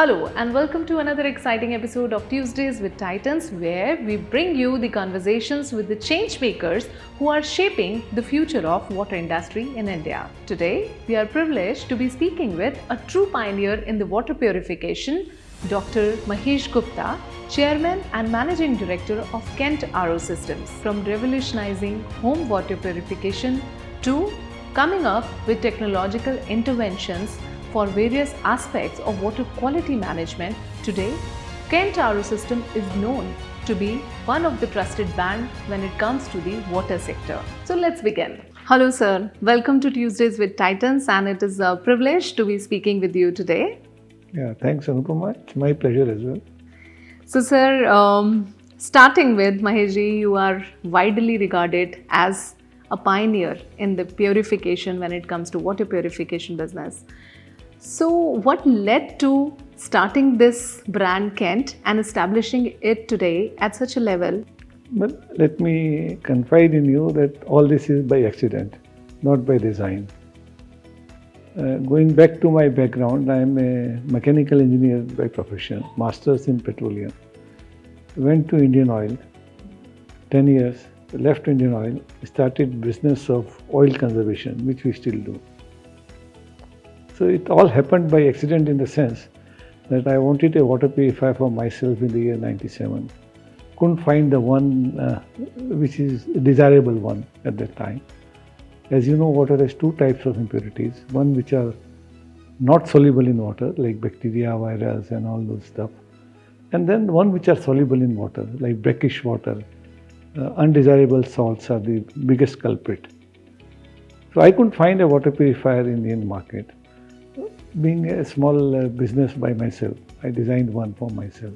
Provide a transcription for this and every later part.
Hello and welcome to another exciting episode of Tuesdays with Titans, where we bring you the conversations with the changemakers who are shaping the future of water industry in India. Today, we are privileged to be speaking with a true pioneer in the water purification, Dr. Mahesh Gupta, Chairman and Managing Director of Kent RO Systems. From revolutionizing home water purification to coming up with technological interventions for various aspects of water quality management, today, Kent RO System is known to be one of the trusted brand when it comes to the water sector. So let's begin. Hello sir, welcome to Tuesdays with Titans, and it is a privilege to be speaking with you today. Yeah, thanks Anupama. It's my pleasure as well. So sir, starting with Maheshji, you are widely regarded as a pioneer in the purification when it comes to water purification business. So what led to starting this brand Kent and establishing it today at such a level? But let me confide in you that all this is by accident, not by design. Going back to my background, I am a mechanical engineer by profession, masters in petroleum. Went to Indian Oil, 10 years, left Indian Oil, started business of oil conservation, which we still do. So it all happened by accident in the sense that I wanted a water purifier for myself in the year 97. Couldn't find the one which is a desirable one at that time. As you know, water has two types of impurities. One which are not soluble in water, like bacteria, virus and all those stuff. And then one which are soluble in water, like brackish water. Undesirable salts are the biggest culprit. So I couldn't find a water purifier in the Indian market. Being a small business by myself, I designed one for myself.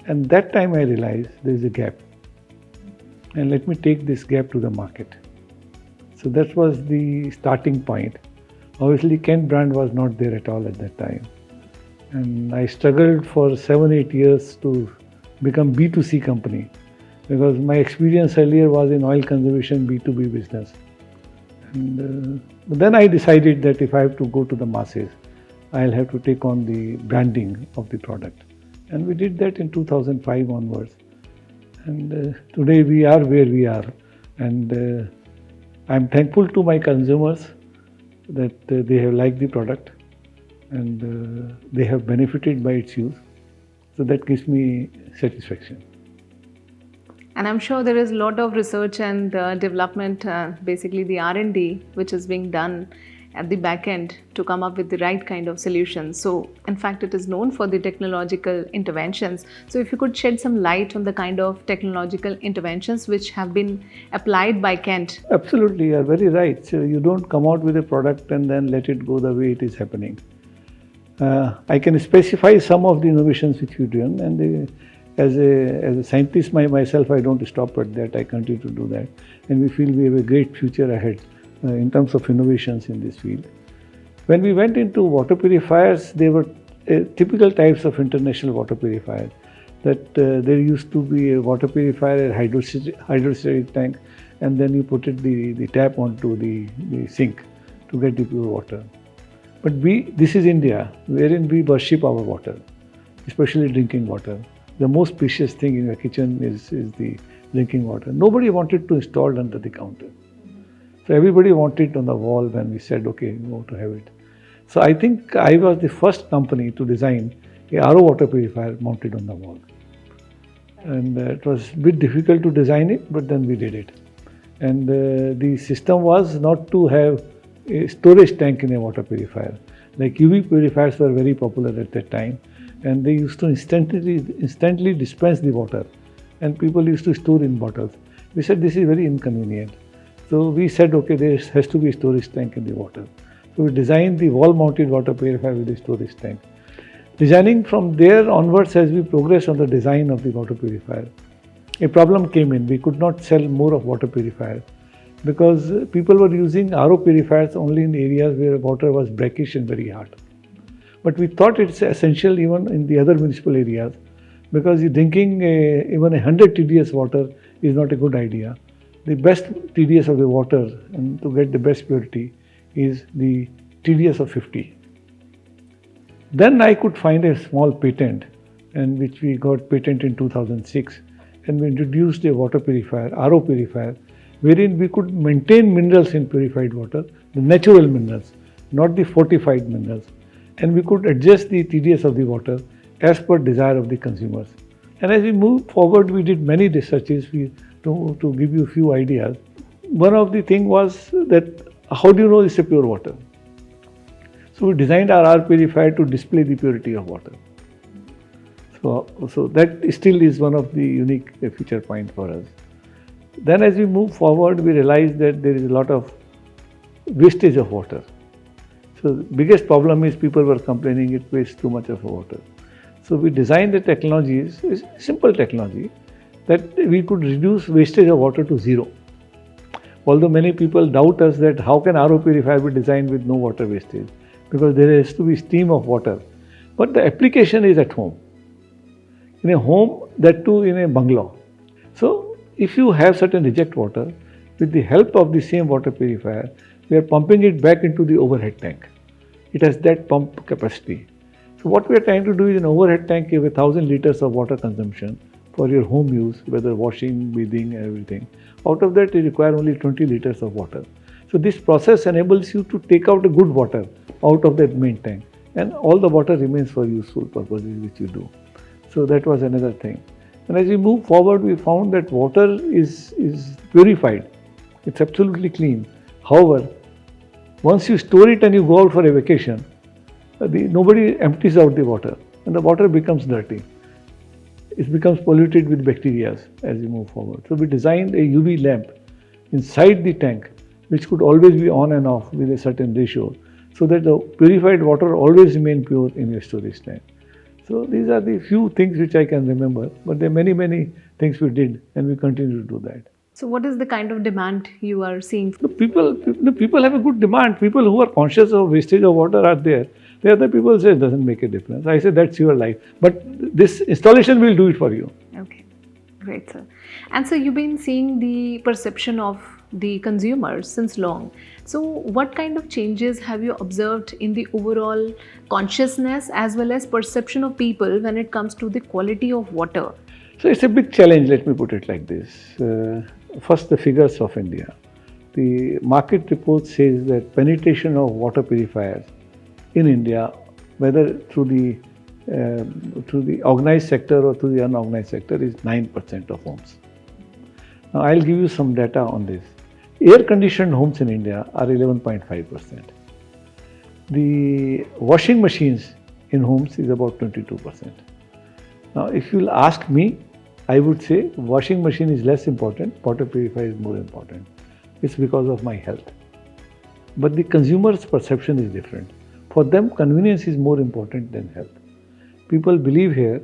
And that time I realized there is a gap. And let me take this gap to the market. So that was the starting point. Obviously, Kent brand was not there at all at that time. And I struggled for 7-8 years to become B2C company, because my experience earlier was in oil conservation B2B business. And then I decided that if I have to go to the masses, I'll have to take on the branding of the product. And we did that in 2005 onwards. And today we are where we are. And I'm thankful to my consumers that they have liked the product and they have benefited by its use. So that gives me satisfaction. And I'm sure there is a lot of research and development, basically the R&D, which is being done at the back end to come up with the right kind of solutions. So in fact, it is known for the technological interventions. So if you could shed some light on the kind of technological interventions which have been applied by Kent. Absolutely, you are very right. So you don't come out with a product and then let it go the way it is happening. I can specify some of the innovations which we've done, and as a scientist myself, I don't stop at that. I continue to do that. And we feel we have a great future ahead in terms of innovations in this field. When we went into water purifiers, there were typical types of international water purifiers. That there used to be a water purifier, a hydrostatic tank, and then you put the tap onto the sink to get the pure water. But this is India, wherein we worship our water, especially drinking water. The most precious thing in your kitchen is the drinking water. Nobody wanted to install under the counter. So everybody wanted it on the wall when we said, okay, we want to have it. So I think I was the first company to design a RO water purifier mounted on the wall. And it was a bit difficult to design it, but then we did it. And the system was not to have a storage tank in a water purifier. Like UV purifiers were very popular at that time. And they used to instantly dispense the water, and people used to store in bottles. We said this is very inconvenient. So we said, okay, there has to be a storage tank in the water. So we designed the wall-mounted water purifier with a storage tank. Designing from there onwards, as we progressed on the design of the water purifier, a problem came in. We could not sell more of water purifiers because people were using RO purifiers only in areas where water was brackish and very hard. But we thought it's essential even in the other municipal areas, because drinking even 100 TDS water is not a good idea. The best TDS of the water, and to get the best purity, is the TDS of 50. Then I could find a small patent, and which we got patent in 2006, and we introduced a water purifier, RO purifier, wherein we could maintain minerals in purified water, the natural minerals, not the fortified minerals, and we could adjust the TDS of the water as per desire of the consumers. And as we moved forward, we did many researches to give you a few ideas. One of the thing was that how do you know it's a pure water? So we designed our R purifier to display the purity of water. So that still is one of the unique feature point for us. Then as we move forward, we realized that there is a lot of wastage of water. So the biggest problem is people were complaining it wastes too much of water. So we designed the technologies, simple technology, that we could reduce wastage of water to zero. Although many people doubt us that how can RO purifier be designed with no water wastage, because there has to be stream of water. But the application is at home. In a home, that too in a bungalow. So if you have certain reject water, with the help of the same water purifier, we are pumping it back into the overhead tank. It has that pump capacity. So what we are trying to do is an overhead tank with 1,000 liters of water consumption for your home use, whether washing, bathing, everything. Out of that, you require only 20 liters of water. So this process enables you to take out a good water out of that main tank, and all the water remains for useful purposes which you do. So that was another thing. And as we move forward, we found that water is purified. It's absolutely clean. However, once you store it and you go out for a vacation, nobody empties out the water, and the water becomes dirty. It becomes polluted with bacteria as we move forward. So we designed a UV lamp inside the tank, which could always be on and off with a certain ratio, so that the purified water always remain pure in your storage tank. So these are the few things which I can remember, but there are many, many things we did, and we continue to do that. So what is the kind of demand you are seeing? People have a good demand. People who are conscious of wastage of water are there. The other people say it doesn't make a difference. I say that's your life. But this installation will do it for you. Okay, great, sir. And so you've been seeing the perception of the consumers since long. So what kind of changes have you observed in the overall consciousness as well as perception of people when it comes to the quality of water? So it's a big challenge, let me put it like this. First, the figures of India. The market report says that penetration of water purifiers in India, whether through the organized sector or through the unorganized sector, is 9% of homes. Now I'll give you some data on this. Air-conditioned homes in India are 11.5%. The washing machines in homes is about 22%. Now, if you'll ask me, I would say washing machine is less important, water purifier is more important. It's because of my health. But the consumer's perception is different. For them, convenience is more important than health. People believe here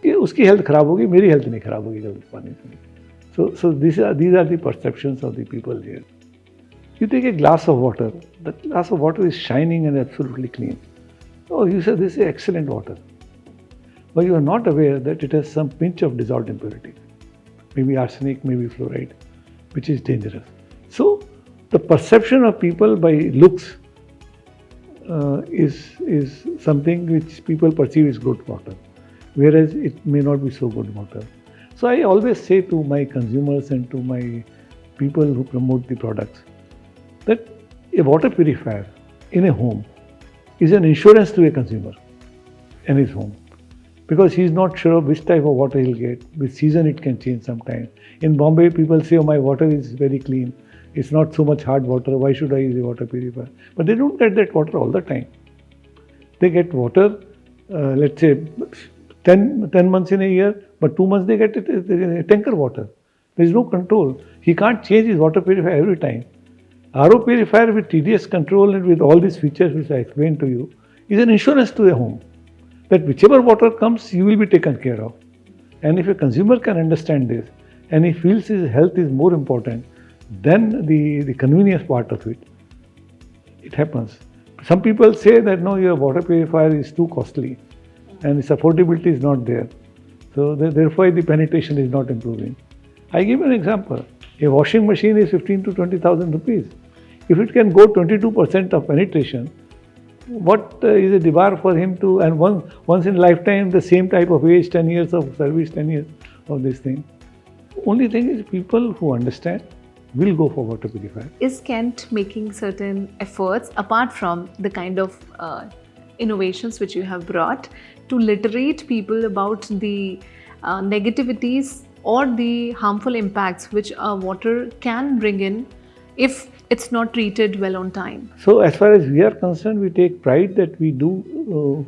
कि उसकी health खराब होगी, मेरी health नहीं खराब होगी जब पानी से. So these are the perceptions of the people here. You take a glass of water. The glass of water is shining and absolutely clean. Oh, you say this is excellent water. But you are not aware that it has some pinch of dissolved impurity. Maybe arsenic, maybe fluoride, which is dangerous. So the perception of people by looks is something which people perceive as good water, whereas it may not be so good water. So I always say to my consumers and to my people who promote the products that a water purifier in a home is an insurance to a consumer and his home, because he is not sure of which type of water he'll get, which season it can change sometimes. In Bombay, people say, oh, my water is very clean. It's not so much hard water. Why should I use a water purifier? But they don't get that water all the time. They get water, let's say, 10 months in a year, but 2 months they get a tanker water. There is no control. He can't change his water purifier every time. RO purifier with TDS control and with all these features which I explained to you is an insurance to the home, that whichever water comes, you will be taken care of. And if a consumer can understand this and he feels his health is more important than the convenience part of it, it happens. Some people say that no, your water purifier is too costly and its affordability is not there. So therefore the penetration is not improving. I give an example. A washing machine is 15 to 20,000 rupees. If it can go 22% of penetration, what is the bar for him to, and once in a lifetime, the same type of age, 10 years of service, 10 years of this thing. Only thing is, people who understand will go for water purifier. Is Kent making certain efforts apart from the kind of innovations which you have brought to literate people about the negativities or the harmful impacts which water can bring in if it's not treated well on time? So as far as we are concerned, we take pride that we do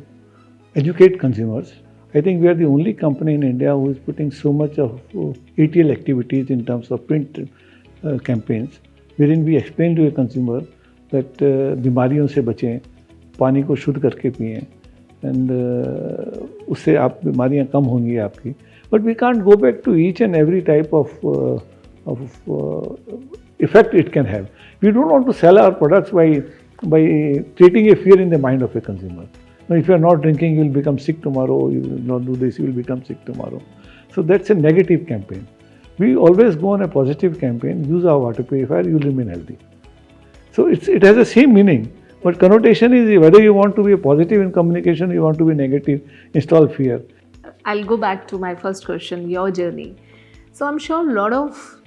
educate consumers. I think we are the only company in India who is putting so much of ATL activities in terms of print campaigns, wherein we explain to a consumer that बीमारियों से बचें, पानी को शुद्ध करके पिएं, and उससे आप बीमारियां कम होंगी आपकी. But we can't go back to each and every type of effect it can have. We don't want to sell our products by creating a fear in the mind of a consumer. Now, if you are not drinking, you will become sick tomorrow. You will not do this, you will become sick tomorrow. So that's a negative campaign. We always go on a positive campaign. Use our water purifier, you will remain healthy. So it has the same meaning. But connotation is whether you want to be positive in communication, you want to be negative, install fear. I'll go back to my first question, your journey. So I'm sure a lot of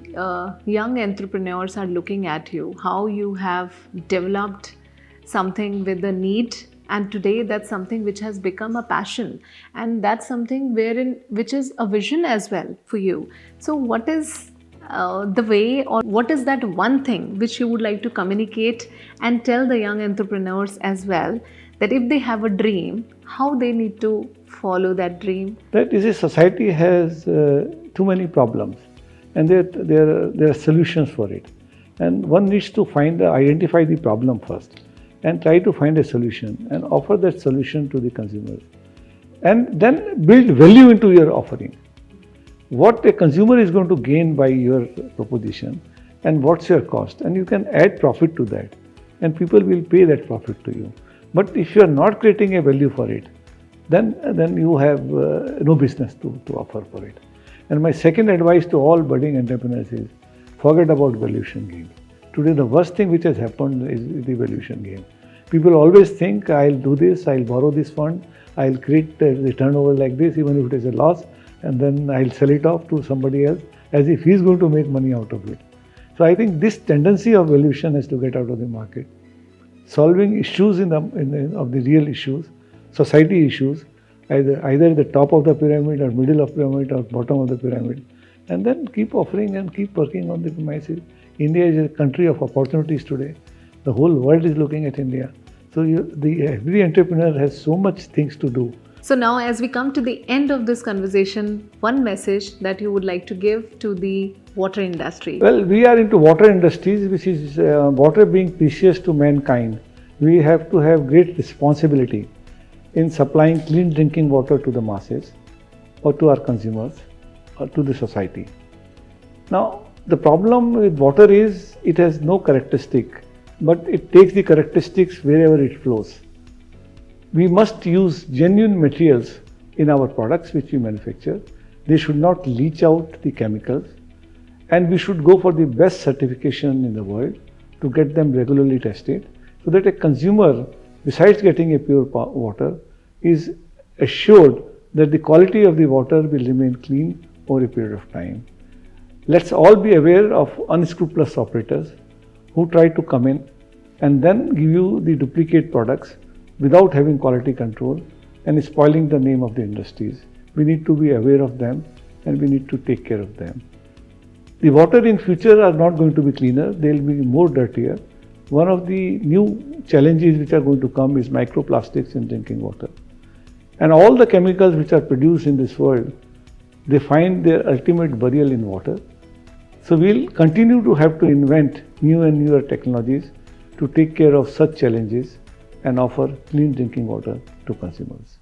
young entrepreneurs are looking at you, how you have developed something with the need, and today that's something which has become a passion, and that's something which is a vision as well for you. So what is the way, or what is that one thing which you would like to communicate and tell the young entrepreneurs as well, that if they have a dream, how they need to follow that dream? That is, a society has too many problems, and there are solutions for it. And one needs to identify the problem first, and try to find a solution and offer that solution to the consumers, and then build value into your offering. What a consumer is going to gain by your proposition, and what's your cost, and you can add profit to that, and people will pay that profit to you. But if you are not creating a value for it, then you have no business to offer for it. And my second advice to all budding entrepreneurs is, forget about valuation game. Today the worst thing which has happened is the valuation game. People always think, I'll do this, I'll borrow this fund, I'll create the turnover like this, even if it is a loss, and then I'll sell it off to somebody else as if he's going to make money out of it. So I think this tendency of valuation has to get out of the market. Solving issues of the real issues, society issues, either at the top of the pyramid or middle of the pyramid or bottom of the pyramid, and then keep offering and keep working on the premises. India is a country of opportunities today. The whole world is looking at India. So every entrepreneur has so much things to do. So now, as we come to the end of this conversation, one message that you would like to give to the water industry? Well, we are into water industries, which is water being precious to mankind. We have to have great responsibility in supplying clean drinking water to the masses, or to our consumers, or to the society. Now, the problem with water is it has no characteristic, but it takes the characteristics wherever it flows. We must use genuine materials in our products which we manufacture. They should not leach out the chemicals, and we should go for the best certification in the world to get them regularly tested, so that a consumer, besides getting a pure water, is assured that the quality of the water will remain clean over a period of time. Let's all be aware of unscrupulous operators who try to come in and then give you the duplicate products without having quality control and spoiling the name of the industries. We need to be aware of them, and we need to take care of them. The water in future are not going to be cleaner, they will be more dirtier. One of the new challenges which are going to come is microplastics in drinking water. And all the chemicals which are produced in this world, they find their ultimate burial in water. So we'll continue to have to invent new and newer technologies to take care of such challenges and offer clean drinking water to consumers.